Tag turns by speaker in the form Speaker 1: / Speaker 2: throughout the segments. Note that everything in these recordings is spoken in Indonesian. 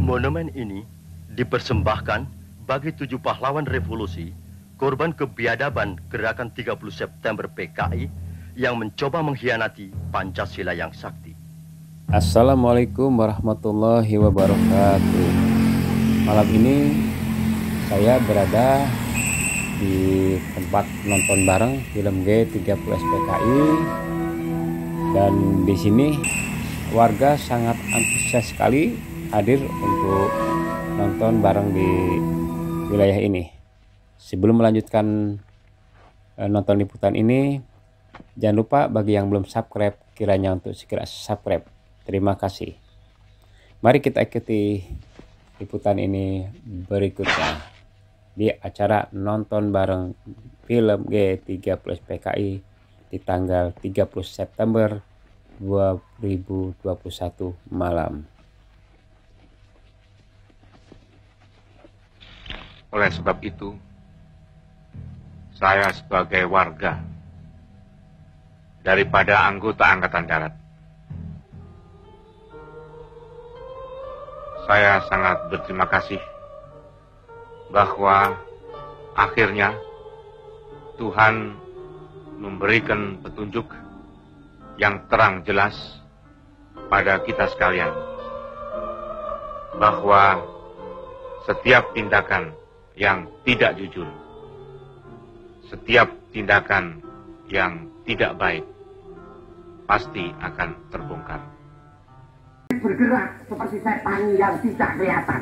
Speaker 1: Monumen ini dipersembahkan bagi 7 pahlawan revolusi, korban kebiadaban gerakan 30 September PKI yang mencoba mengkhianati Pancasila yang sakti.
Speaker 2: Assalamualaikum warahmatullahi wabarakatuh. Malam ini saya berada di tempat nonton bareng film G30 SPKI, dan di sini warga sangat antusias sekali hadir untuk nonton bareng di wilayah ini. Sebelum melanjutkan nonton liputan ini, jangan lupa bagi yang belum subscribe kiranya untuk segera subscribe. Terima kasih. Mari kita ikuti liputan ini berikutnya di acara nonton bareng film G30 SPKI di tanggal 30 September 2021 malam.
Speaker 3: Oleh sebab itu, saya sebagai warga daripada anggota Angkatan Darat, saya sangat berterima kasih bahwa akhirnya Tuhan memberikan petunjuk yang terang jelas pada kita sekalian bahwa setiap tindakan yang tidak jujur, setiap tindakan yang tidak baik pasti akan terbongkar.
Speaker 4: Bergerak seperti setan yang tidak kelihatan.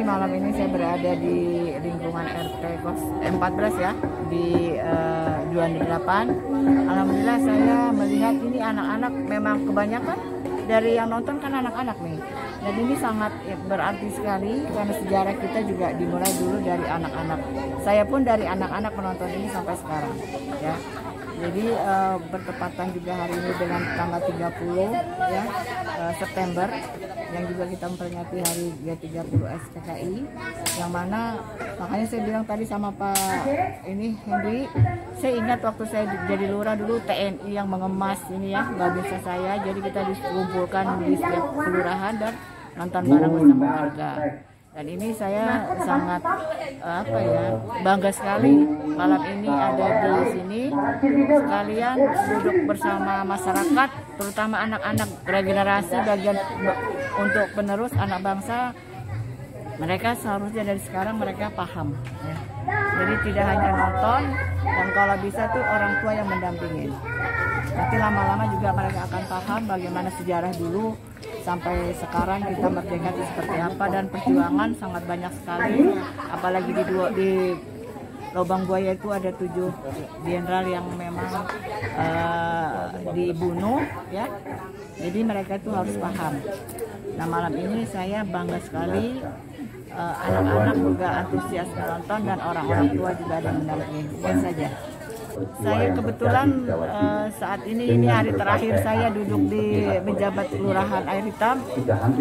Speaker 5: Malam ini saya berada di lingkungan RT 14 ya, di 208. Alhamdulillah saya melihat ini anak-anak, memang kebanyakan dari yang nonton kan anak-anak nih. Dan ini sangat berarti sekali karena sejarah kita juga dimulai dulu dari anak-anak. Saya pun dari anak-anak menonton ini sampai sekarang ya. Jadi bertepatan juga hari ini dengan tanggal 30 ya, September, yang juga kita memperingati hari G30 SPKI, yang mana makanya saya bilang tadi sama Pak Henry, saya ingat waktu saya jadi lurah dulu TNI yang mengemas ini ya babinsa saya, jadi kita dikumpulkan di setiap kelurahan dan nonton bareng bersama warga. Dan ini saya sangat bangga sekali malam ini ada di sini sekalian duduk bersama masyarakat, terutama anak-anak regenerasi bagian untuk penerus anak bangsa. Mereka seharusnya dari sekarang mereka paham ya. Jadi tidak hanya nonton, dan kalau bisa tuh orang tua yang mendampingin. Nanti lama-lama juga mereka akan paham bagaimana sejarah dulu sampai sekarang kita merdeka itu seperti apa, dan perjuangan sangat banyak sekali. Apalagi di Lubang Buaya itu ada 7 jenderal yang memang dibunuh ya. Jadi mereka itu harus paham. Nah malam ini saya bangga sekali, anak-anak juga antusias menonton dan orang-orang tua juga ada mendampingi. Sekian saja. Saya kebetulan saat ini hari terakhir saya duduk di pejabat kelurahan Air Hitam.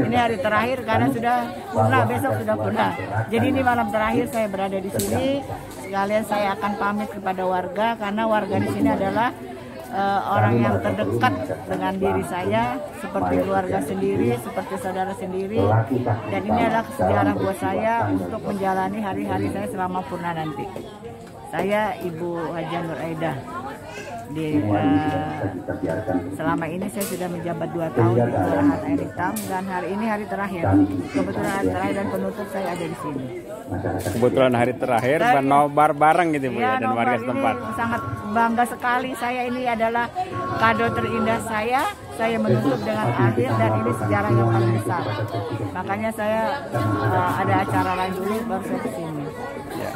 Speaker 5: Ini hari terakhir karena sudah purna, besok sudah purna. Jadi ini malam terakhir saya berada di sini. Sekalian saya akan pamit kepada warga, karena warga di sini adalah orang yang terdekat dengan diri saya, seperti keluarga sendiri, seperti saudara sendiri. Dan ini adalah sejarah buat saya untuk menjalani hari-hari saya selama purna nanti. Saya Ibu Haja Nur Aida. Selama ini saya sudah menjabat 2 tahun di Kelurahan Air Hitam, dan hari ini hari terakhir. Kebetulan hari terakhir dan penutup saya ada di sini.
Speaker 2: Kebetulan hari terakhir nobar bareng gitu Bu ya, dan warga setempat.
Speaker 5: Sangat bangga sekali, saya ini adalah kado terindah saya menutup dengan adil, dan ini sejarah yang paling besar. Makanya saya ada acara lain dulu baru saya ke sini.
Speaker 2: Ya.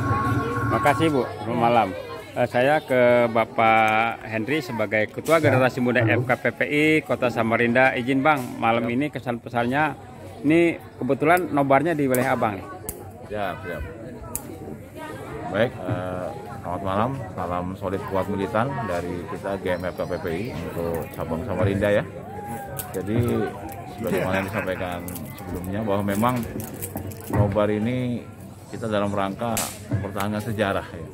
Speaker 2: Makasih Bu, selamat malam. Saya ke Bapak Henry sebagai Ketua Generasi Muda FKPPI Kota Samarinda. Izin Bang, malam ini kesan-pesannya, ini kebetulan nobarnya di wilayah Abang nih.
Speaker 6: Siap. Baik, selamat malam, salam solid kuat militan dari kita GMF KPPI untuk cabang Samarinda ya. Jadi sebagaimana yang disampaikan sebelumnya bahwa memang nobar ini kita dalam rangka mempertahankan sejarah ya.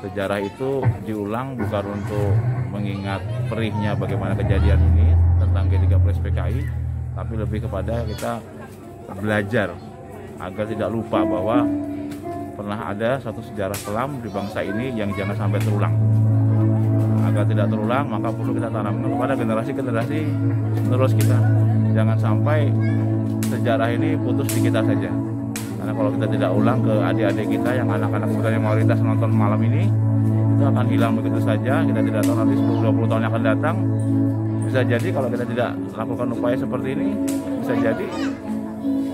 Speaker 6: Sejarah itu diulang bukan untuk mengingat perihnya bagaimana kejadian ini tentang G13 PKI, tapi lebih kepada kita belajar agar tidak lupa bahwa pernah ada satu sejarah kelam di bangsa ini yang jangan sampai terulang. Agar tidak terulang, maka perlu kita tanamkan kepada generasi-generasi penerus kita. Jangan sampai sejarah ini putus di kita saja. Karena kalau kita tidak ulang ke adik-adik kita yang anak-anak muda yang mayoritas nonton malam ini, itu akan hilang begitu saja. Kita tidak tahu nanti 10-20 tahun yang akan datang. Bisa jadi kalau kita tidak lakukan upaya seperti ini, bisa jadi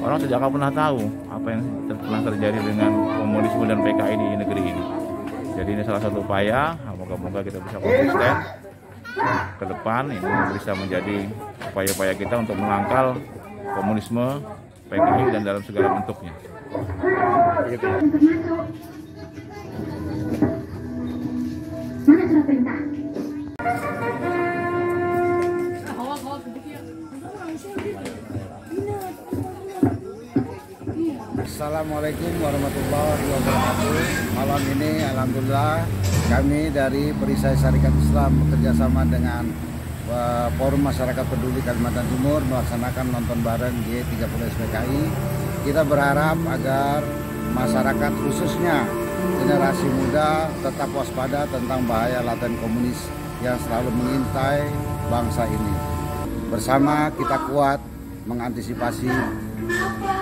Speaker 6: orang tidak akan pernah tahu apa yang telah terjadi dengan komunisme dan PKI di negeri ini. Jadi ini salah satu upaya, moga-moga kita bisa konsisten ke depan. Ini bisa menjadi upaya-upaya kita untuk menangkal komunisme, PKI dan dalam segala bentuknya. Begitu ya.
Speaker 4: Mana surat perintah?
Speaker 7: Assalamualaikum warahmatullahi wabarakatuh. Malam ini alhamdulillah kami dari Perisai Syarikat Islam bekerjasama dengan Forum Masyarakat Peduli Kalimantan Timur melaksanakan nonton bareng G13 PKI. Kita berharap agar masyarakat khususnya generasi muda tetap waspada tentang bahaya laten komunis yang selalu mengintai bangsa ini. Bersama kita kuat mengantisipasi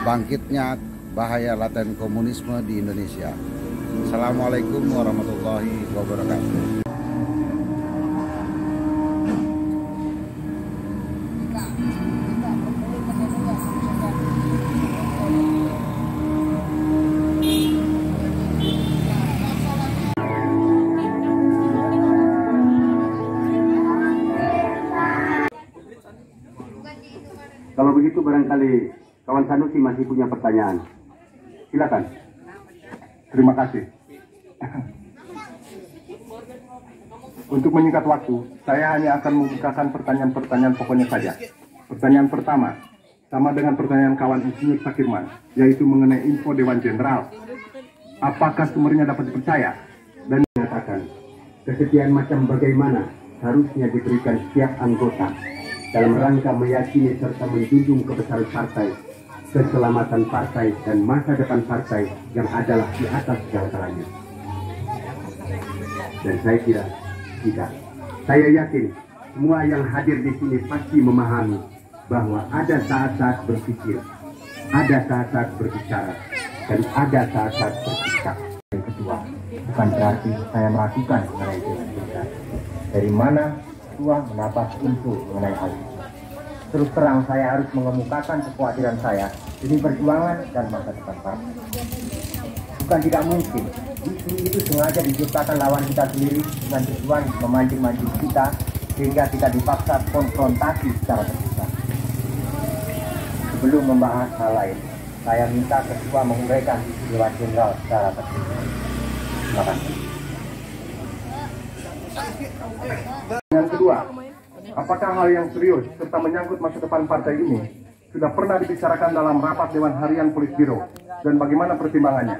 Speaker 7: bangkitnya bahaya laten komunisme di Indonesia. Assalamualaikum warahmatullahi wabarakatuh.
Speaker 8: Kalau begitu barangkali kawan Sanusi masih punya pertanyaan. Silakan.
Speaker 9: Terima kasih. Untuk menyingkat waktu, saya hanya akan membukakan pertanyaan-pertanyaan pokoknya saja. Pertanyaan pertama, sama dengan pertanyaan kawan Insinyur Sakirman, yaitu mengenai info Dewan Jenderal. Apakah sumbernya dapat dipercaya? Dan
Speaker 8: menyatakan, kesetiaan macam bagaimana harusnya diberikan setiap anggota dalam rangka meyakini serta menjunjung kebesaran partai, keselamatan partai, dan masa depan partai yang adalah di atas segala-galanya. Dan saya tidak. Saya yakin semua yang hadir di sini pasti memahami bahwa ada saat-saat berpikir, ada saat-saat berbicara, dan ada saat-saat bersikap. Yang kedua, bukan berarti saya meragukan mengenai Dewan Jenderal. Dari mana Ketua mendapat info mengenai hal ini? Terus terang saya harus mengemukakan kekhawatiran saya demi perjuangan dan masa depan partai. Bukan tidak mungkin isu itu sengaja diciptakan lawan kita sendiri dengan tujuan memancing-mancing kita sehingga kita dipaksa konfrontasi secara terbuka. Sebelum membahas hal lain, saya minta Ketua menguraikan isu Dewan Jenderal secara terbuka. Terima kasih.
Speaker 9: Yang kedua, apakah hal yang serius serta menyangkut masa depan partai ini sudah pernah dibicarakan dalam rapat Dewan Harian Politbiro dan bagaimana pertimbangannya?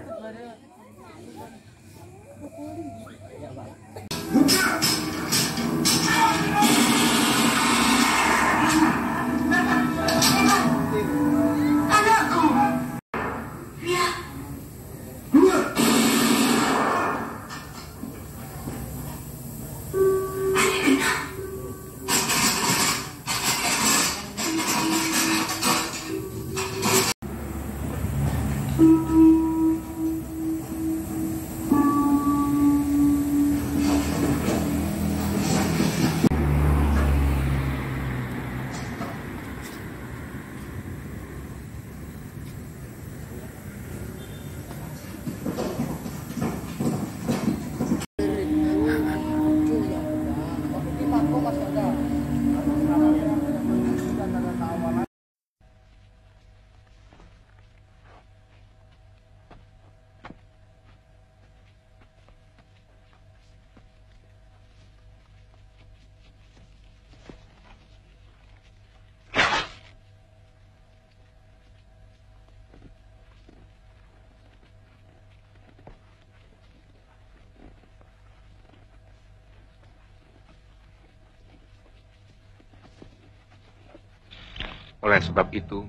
Speaker 3: Oleh sebab itu,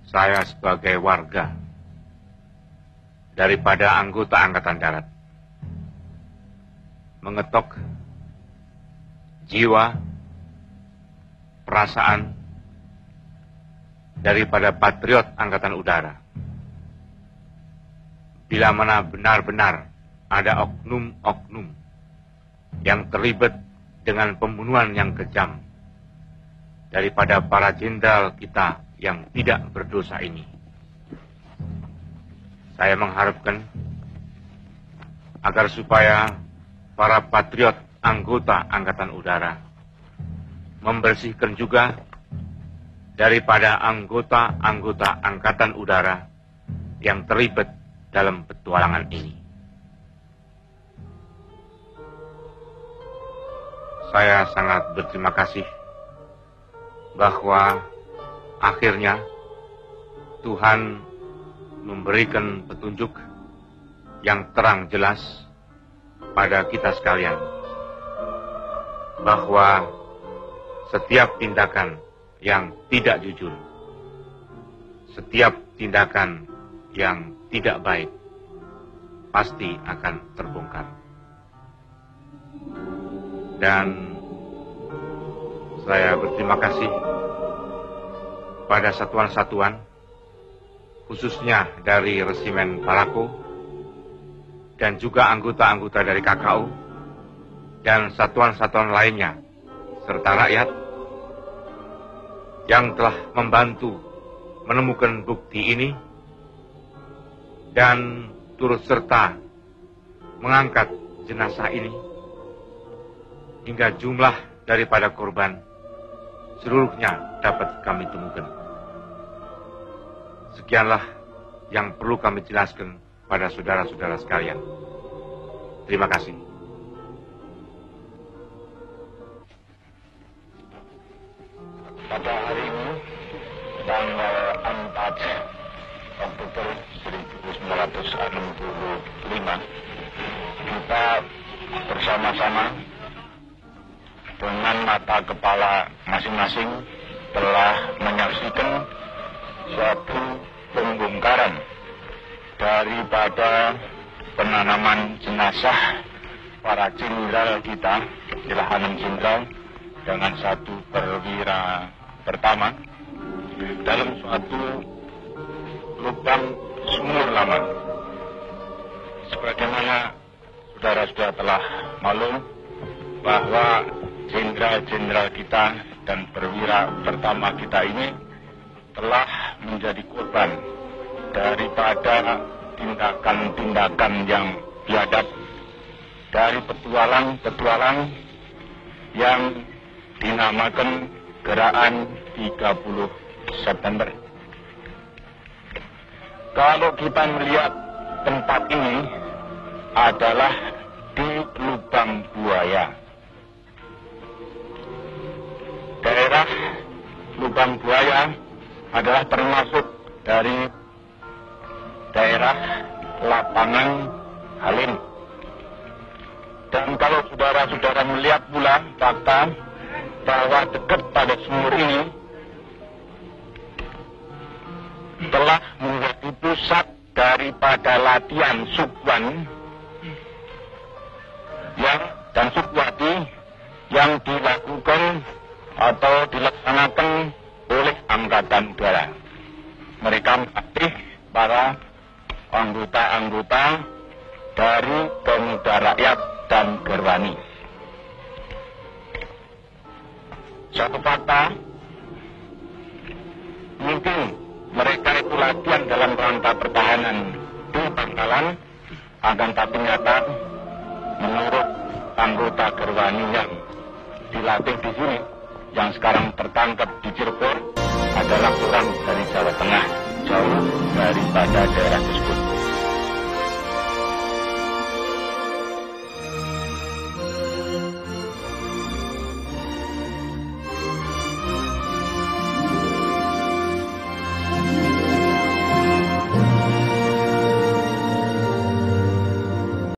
Speaker 3: saya sebagai warga daripada anggota Angkatan Darat mengetok jiwa, perasaan daripada patriot Angkatan Udara. Bila mana benar-benar ada oknum-oknum yang terlibat dengan pembunuhan yang kejam daripada para jenderal kita yang tidak berdosa ini. Saya mengharapkan agar supaya para patriot anggota Angkatan Udara membersihkan juga daripada anggota-anggota Angkatan Udara yang terlibat dalam petualangan ini. Saya sangat berterima kasih bahwa akhirnya Tuhan memberikan petunjuk yang terang jelas pada kita sekalian bahwa setiap tindakan yang tidak jujur, setiap tindakan yang tidak baik pasti akan terbongkar. Dan saya berterima kasih pada satuan-satuan, khususnya dari Resimen Parako, dan juga anggota-anggota dari KKU, dan satuan-satuan lainnya, serta rakyat, yang telah membantu menemukan bukti ini, dan turut serta mengangkat jenazah ini, hingga jumlah daripada korban seluruhnya dapat kami temukan. Sekianlah yang perlu kami jelaskan pada saudara-saudara sekalian. Terima kasih.
Speaker 10: Pada hari ini, tanggal 4 Oktober 1965, kita bersama-sama dengan mata kepala masing-masing telah menyaksikan suatu pembongkaran daripada penanaman jenazah para jenderal kita, ialah 6 jenderal dengan 1 perwira pertama dalam suatu lubang sumur lama. Sebagaimana saudara-saudara telah maklum bahwa jenderal-jenderal kita dan perwira pertama kita ini telah menjadi korban daripada tindakan-tindakan yang biadab dari petualang yang dinamakan Gerakan 30 September. Kalau kita melihat tempat ini adalah di Lubang Buaya. Daerah Lubang Buaya adalah termasuk dari daerah lapangan Halim. Dan kalau saudara-saudara melihat pula fakta bahwa dekat pada sumur ini telah menjadi pusat daripada latihan Sukwan dan Sukwati yang dilakukan atau dilaksanakan oleh Angkatan Udara. Mereka melatih para anggota-anggota dari Pemuda Rakyat dan Gerwani. Satu fakta, mungkin mereka itu latihan dalam rangka pertahanan di Bangkalan, akan tapi nyata menurut anggota Gerwani yang dilatih di sini, yang sekarang tertangkap di Cirebon adalah orang dari Jawa Tengah, jauh daripada daerah